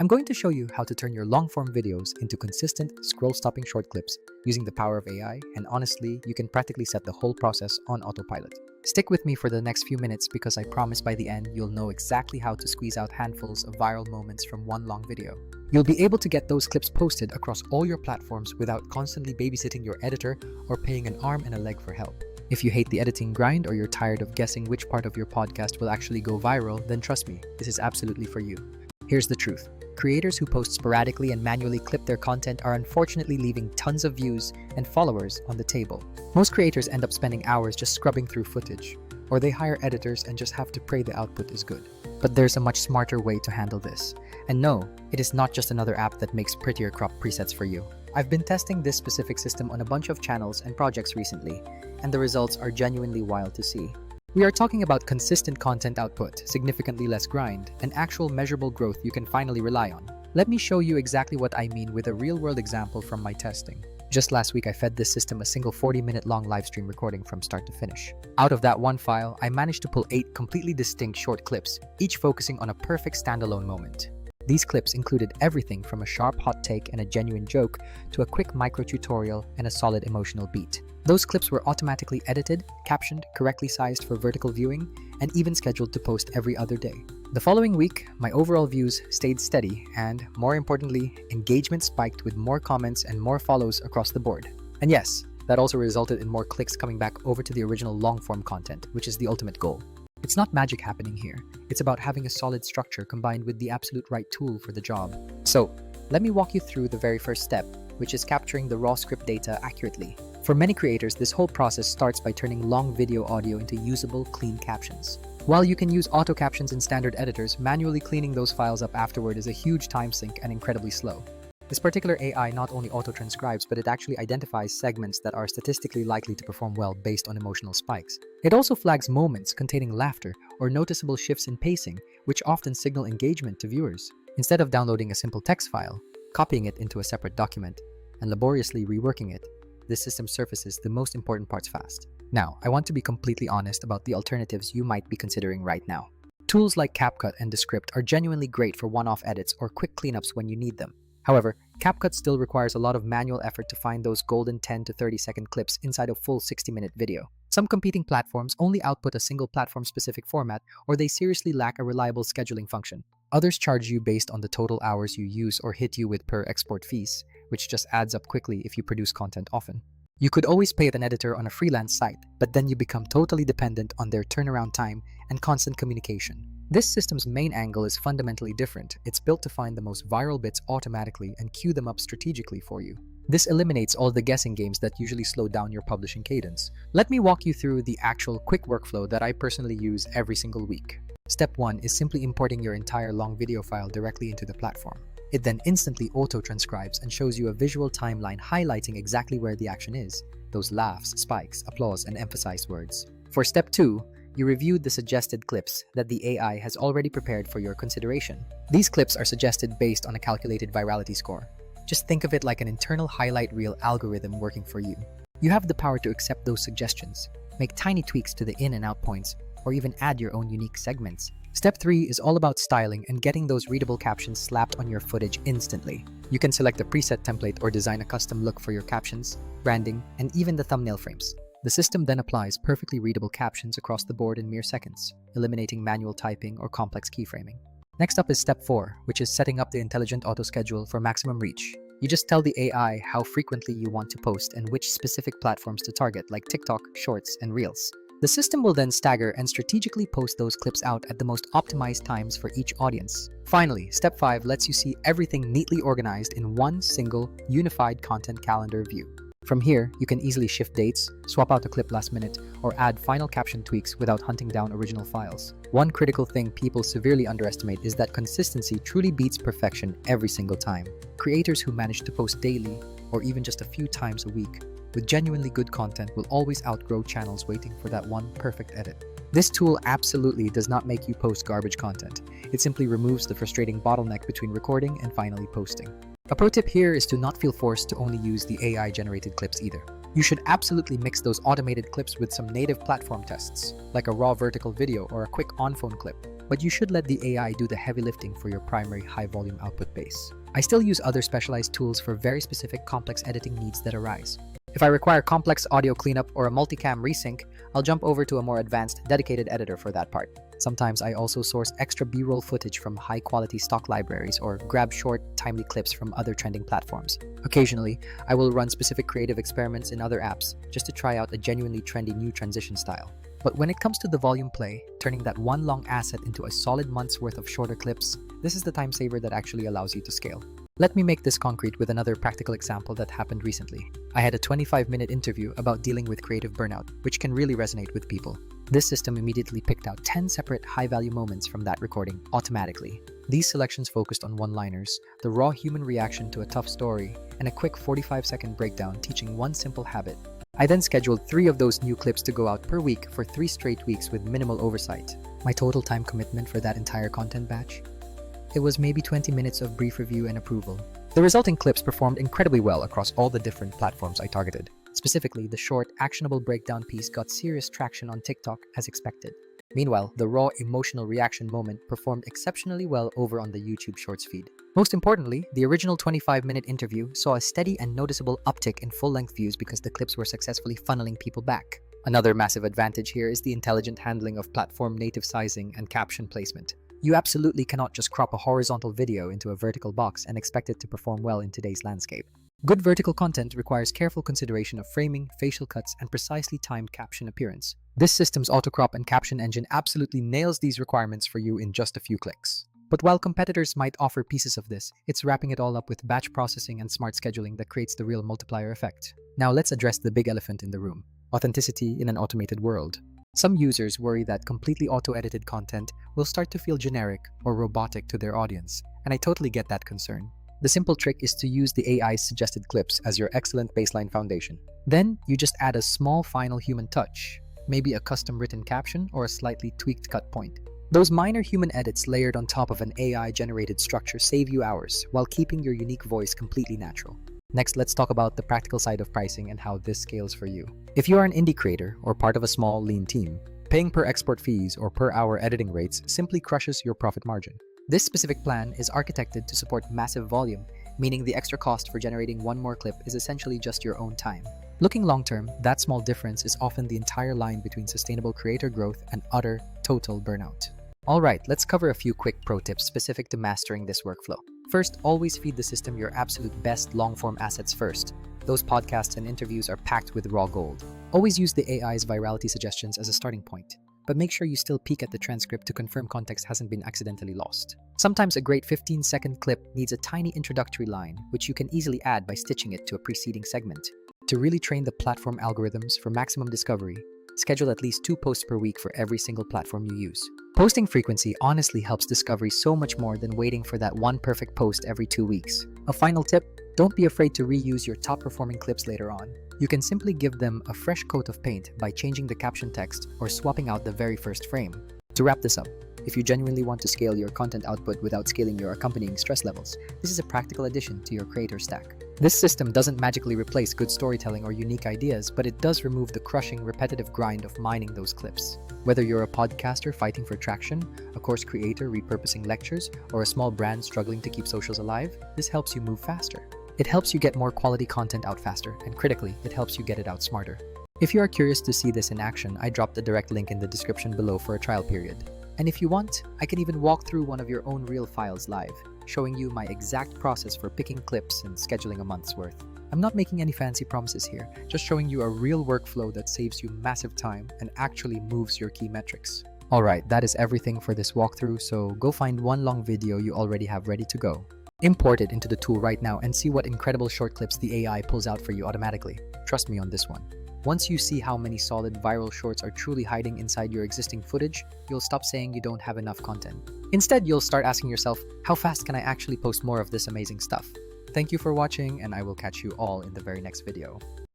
I'm going to show you how to turn your long-form videos into consistent, scroll-stopping short clips using the power of AI, and honestly, you can practically set the whole process on autopilot. Stick with me for the next few minutes because I promise by the end, you'll know exactly how to squeeze out handfuls of viral moments from one long video. You'll be able to get those clips posted across all your platforms without constantly babysitting your editor or paying an arm and a leg for help. If you hate the editing grind or you're tired of guessing which part of your podcast will actually go viral, then trust me, this is absolutely for you. Here's the truth. Creators who post sporadically and manually clip their content are unfortunately leaving tons of views and followers on the table. Most creators end up spending hours just scrubbing through footage, or they hire editors and just have to pray the output is good. But there's a much smarter way to handle this. And no, it is not just another app that makes prettier crop presets for you. I've been testing this specific system on a bunch of channels and projects recently, and the results are genuinely wild to see. We are talking about consistent content output, significantly less grind, and actual measurable growth you can finally rely on. Let me show you exactly what I mean with a real-world example from my testing. Just last week, I fed this system a single 40-minute long livestream recording from start to finish. Out of that one file, I managed to pull 8 completely distinct short clips, each focusing on a perfect standalone moment. These clips included everything from a sharp hot take and a genuine joke to a quick micro-tutorial and a solid emotional beat. Those clips were automatically edited, captioned, correctly sized for vertical viewing, and even scheduled to post every other day. The following week, my overall views stayed steady and, more importantly, engagement spiked with more comments and more follows across the board. And yes, that also resulted in more clicks coming back over to the original long-form content, which is the ultimate goal. It's not magic happening here. It's about having a solid structure combined with the absolute right tool for the job. So, let me walk you through the very first step, which is capturing the raw script data accurately. For many creators, this whole process starts by turning long video audio into usable, clean captions. While you can use auto captions in standard editors, manually cleaning those files up afterward is a huge time sink and incredibly slow. This particular AI not only auto-transcribes, but it actually identifies segments that are statistically likely to perform well based on emotional spikes. It also flags moments containing laughter or noticeable shifts in pacing, which often signal engagement to viewers. Instead of downloading a simple text file, copying it into a separate document, and laboriously reworking it, this system surfaces the most important parts fast. Now, I want to be completely honest about the alternatives you might be considering right now. Tools like CapCut and Descript are genuinely great for one-off edits or quick cleanups when you need them. However, CapCut still requires a lot of manual effort to find those golden 10 to 30-second clips inside a full 60-minute video. Some competing platforms only output a single platform-specific format, or they seriously lack a reliable scheduling function. Others charge you based on the total hours you use or hit you with per export fees, which just adds up quickly if you produce content often. You could always pay an editor on a freelance site, but then you become totally dependent on their turnaround time and constant communication. This system's main angle is fundamentally different. It's built to find the most viral bits automatically and queue them up strategically for you. This eliminates all the guessing games that usually slow down your publishing cadence. Let me walk you through the actual quick workflow that I personally use every single week. Step 1 is simply importing your entire long video file directly into the platform. It then instantly auto-transcribes and shows you a visual timeline highlighting exactly where the action is, those laughs, spikes, applause, and emphasized words. For step 2, you reviewed the suggested clips that the AI has already prepared for your consideration. These clips are suggested based on a calculated virality score. Just think of it like an internal highlight reel algorithm working for you. You have the power to accept those suggestions, make tiny tweaks to the in and out points, or even add your own unique segments. Step 3 is all about styling and getting those readable captions slapped on your footage instantly. You can select a preset template or design a custom look for your captions, branding, and even the thumbnail frames. The system then applies perfectly readable captions across the board in mere seconds, eliminating manual typing or complex keyframing. Next up is step 4, which is setting up the intelligent auto-schedule for maximum reach. You just tell the AI how frequently you want to post and which specific platforms to target, like TikTok, Shorts, and Reels. The system will then stagger and strategically post those clips out at the most optimized times for each audience. Finally, step 5 lets you see everything neatly organized in one single, unified content calendar view. From here, you can easily shift dates, swap out a clip last minute, or add final caption tweaks without hunting down original files. One critical thing people severely underestimate is that consistency truly beats perfection every single time. Creators who manage to post daily, or even just a few times a week, with genuinely good content will always outgrow channels waiting for that one perfect edit. This tool absolutely does not make you post garbage content. It simply removes the frustrating bottleneck between recording and finally posting. A pro tip here is to not feel forced to only use the AI-generated clips either. You should absolutely mix those automated clips with some native platform tests, like a raw vertical video or a quick on-phone clip. But you should let the AI do the heavy lifting for your primary high-volume output base. I still use other specialized tools for very specific complex editing needs that arise. If I require complex audio cleanup or a multicam resync, I'll jump over to a more advanced, dedicated editor for that part. Sometimes I also source extra B-roll footage from high-quality stock libraries or grab short, timely clips from other trending platforms. Occasionally, I will run specific creative experiments in other apps just to try out a genuinely trendy new transition style. But when it comes to the volume play, turning that one long asset into a solid month's worth of shorter clips, this is the time saver that actually allows you to scale. Let me make this concrete with another practical example that happened recently. I had a 25-minute interview about dealing with creative burnout, which can really resonate with people. This system immediately picked out 10 separate high-value moments from that recording automatically. These selections focused on one-liners, the raw human reaction to a tough story, and a quick 45-second breakdown teaching one simple habit. I then scheduled 3 of those new clips to go out per week for 3 straight weeks with minimal oversight. My total time commitment for that entire content batch? It was maybe 20 minutes of brief review and approval. The resulting clips performed incredibly well across all the different platforms I targeted. Specifically, the short, actionable breakdown piece got serious traction on TikTok as expected. Meanwhile, the raw, emotional reaction moment performed exceptionally well over on the YouTube Shorts feed. Most importantly, the original 25-minute interview saw a steady and noticeable uptick in full-length views because the clips were successfully funneling people back. Another massive advantage here is the intelligent handling of platform-native sizing and caption placement. You absolutely cannot just crop a horizontal video into a vertical box and expect it to perform well in today's landscape. Good vertical content requires careful consideration of framing, facial cuts, and precisely timed caption appearance. This system's autocrop and caption engine absolutely nails these requirements for you in just a few clicks. But while competitors might offer pieces of this, it's wrapping it all up with batch processing and smart scheduling that creates the real multiplier effect. Now let's address the big elephant in the room: authenticity in an automated world. Some users worry that completely auto-edited content will start to feel generic or robotic to their audience, and I totally get that concern. The simple trick is to use the AI's suggested clips as your excellent baseline foundation. Then, you just add a small final human touch, maybe a custom-written caption or a slightly tweaked cut point. Those minor human edits layered on top of an AI-generated structure save you hours while keeping your unique voice completely natural. Next, let's talk about the practical side of pricing and how this scales for you. If you are an indie creator or part of a small, lean team, paying per export fees or per hour editing rates simply crushes your profit margin. This specific plan is architected to support massive volume, meaning the extra cost for generating one more clip is essentially just your own time. Looking long-term, that small difference is often the entire line between sustainable creator growth and utter, total burnout. Alright, let's cover a few quick pro tips specific to mastering this workflow. First, always feed the system your absolute best long-form assets first. Those podcasts and interviews are packed with raw gold. Always use the AI's virality suggestions as a starting point, but make sure you still peek at the transcript to confirm context hasn't been accidentally lost. Sometimes a great 15-second clip needs a tiny introductory line, which you can easily add by stitching it to a preceding segment. To really train the platform algorithms for maximum discovery, schedule at least 2 posts per week for every single platform you use. Posting frequency honestly helps discovery so much more than waiting for that one perfect post every 2 weeks. A final tip: don't be afraid to reuse your top-performing clips later on. You can simply give them a fresh coat of paint by changing the caption text or swapping out the very first frame. To wrap this up, if you genuinely want to scale your content output without scaling your accompanying stress levels, this is a practical addition to your creator stack. This system doesn't magically replace good storytelling or unique ideas, but it does remove the crushing, repetitive grind of mining those clips. Whether you're a podcaster fighting for traction, a course creator repurposing lectures, or a small brand struggling to keep socials alive, this helps you move faster. It helps you get more quality content out faster, and critically, it helps you get it out smarter. If you are curious to see this in action, I dropped a direct link in the description below for a trial period. And if you want, I can even walk through one of your own reel files live, showing you my exact process for picking clips and scheduling a month's worth. I'm not making any fancy promises here, just showing you a real workflow that saves you massive time and actually moves your key metrics. Alright, that is everything for this walkthrough, so go find one long video you already have ready to go. Import it into the tool right now and see what incredible short clips the AI pulls out for you automatically. Trust me on this one. Once you see how many solid viral shorts are truly hiding inside your existing footage, you'll stop saying you don't have enough content. Instead, you'll start asking yourself, how fast can I actually post more of this amazing stuff? Thank you for watching, and I will catch you all in the very next video.